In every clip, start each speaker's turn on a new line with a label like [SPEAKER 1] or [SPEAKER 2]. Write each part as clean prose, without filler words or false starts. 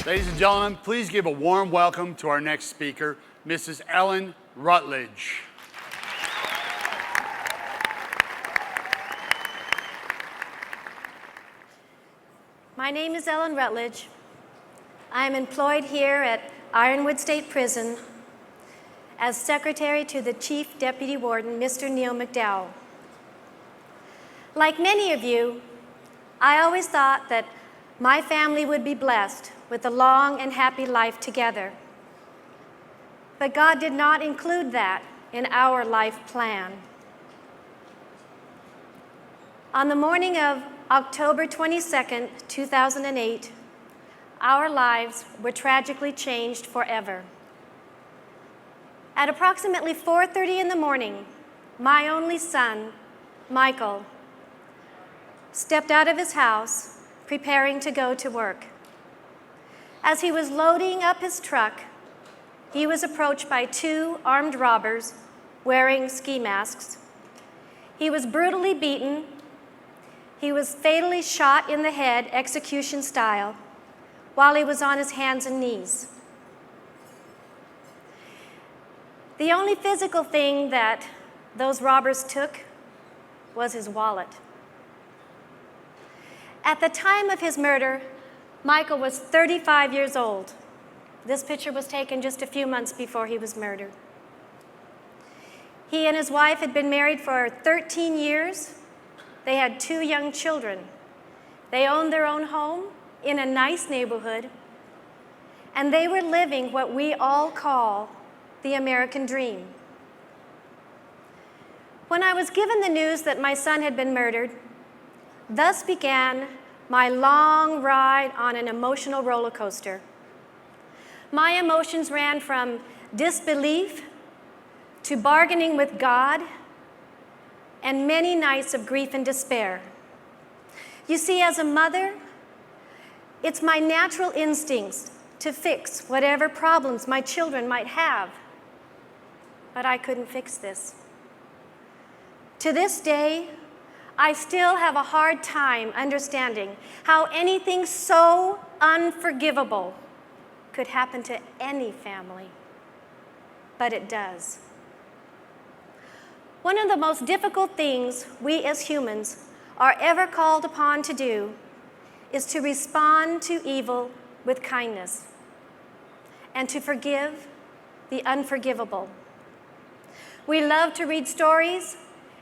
[SPEAKER 1] Ladies and gentlemen, please give a warm welcome to our next speaker, Mrs. Ellen Rutledge.
[SPEAKER 2] My name is Ellen Rutledge. I am employed here at Ironwood State Prison as secretary to the Chief Deputy Warden, Mr. Neil McDowell. Like many of you, I always thought that my family would be blessed with a long and happy life together. But God did not include that in our life plan. On the morning of October 22nd, 2008, our lives were tragically changed forever. At approximately 4:30 in the morning, my only son, Michael, stepped out of his house preparing to go to work. As he was loading up his truck, he was approached by two armed robbers wearing ski masks. He was brutally beaten. He was fatally shot in the head, execution style, while he was on his hands and knees. The only physical thing that those robbers took was his wallet. At the time of his murder, Michael was 35 years old. This picture was taken just a few months before he was murdered. He and his wife had been married for 13 years. They had 2 young children. They owned their own home in a nice neighborhood, and they were living what we all call the American dream. When I was given the news that my son had been murdered, thus began my long ride on an emotional roller coaster. My emotions ran from disbelief to bargaining with God and many nights of grief and despair. You see, as a mother, it's my natural instincts to fix whatever problems my children might have. But I couldn't fix this. To this day, I still have a hard time understanding how anything so unforgivable could happen to any family. But it does. One of the most difficult things we as humans are ever called upon to do is to respond to evil with kindness and to forgive the unforgivable. We love to read stories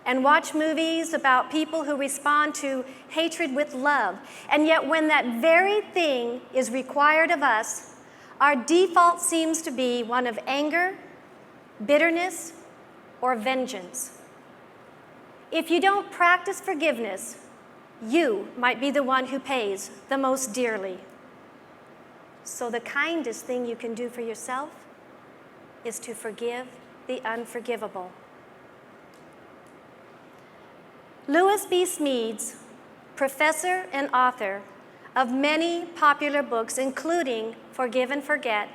[SPEAKER 2] and watch movies about people who respond to hatred with love. And yet when that very thing is required of us, our default seems to be one of anger, bitterness, or vengeance. If you don't practice forgiveness, you might be the one who pays the most dearly. So the kindest thing you can do for yourself is to forgive the unforgivable. Lewis B. Smedes, professor and author of many popular books, including Forgive and Forget,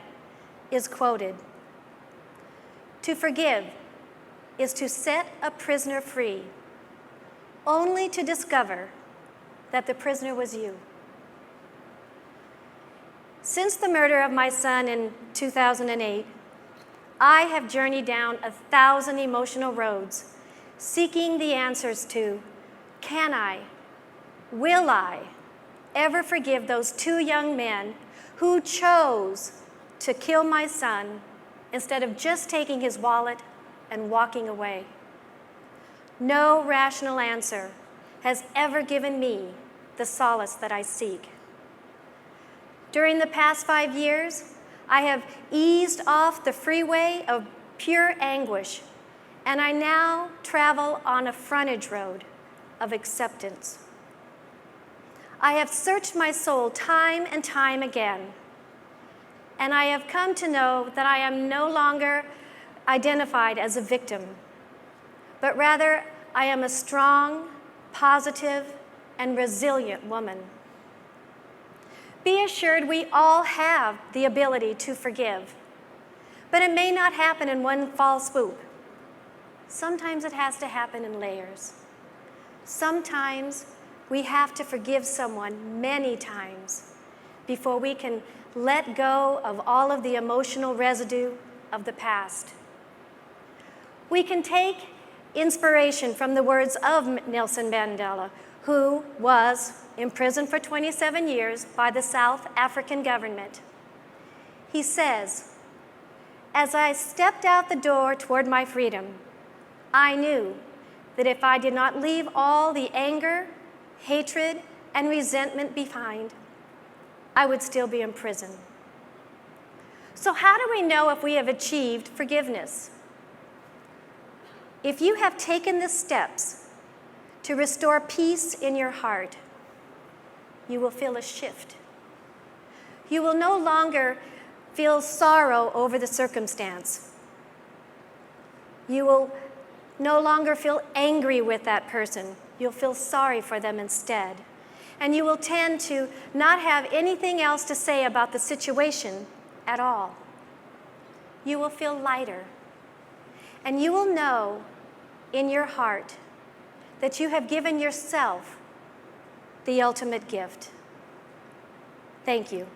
[SPEAKER 2] is quoted, "To forgive is to set a prisoner free, only to discover that the prisoner was you." Since the murder of my son in 2008, I have journeyed down 1,000 emotional roads, seeking the answers to, can I, will I ever forgive those 2 young men who chose to kill my son instead of just taking his wallet and walking away? No rational answer has ever given me the solace that I seek. During the past 5 years, I have eased off the freeway of pure anguish, and I now travel on a frontage road of acceptance. I have searched my soul time and time again, and I have come to know that I am no longer identified as a victim, but rather I am a strong, positive, and resilient woman. Be assured we all have the ability to forgive, but it may not happen in one fell swoop. Sometimes it has to happen in layers. Sometimes we have to forgive someone many times before we can let go of all of the emotional residue of the past. We can take inspiration from the words of Nelson Mandela, who was imprisoned for 27 years by the South African government. He says, "As I stepped out the door toward my freedom, I knew that if I did not leave all the anger, hatred, and resentment behind, I would still be in prison." So how do we know if we have achieved forgiveness? If you have taken the steps to restore peace in your heart, you will feel a shift. You will no longer feel sorrow over the circumstance. You will no longer feel angry with that person. You'll feel sorry for them instead. And you will tend to not have anything else to say about the situation at all. You will feel lighter. And you will know in your heart that you have given yourself the ultimate gift. Thank you.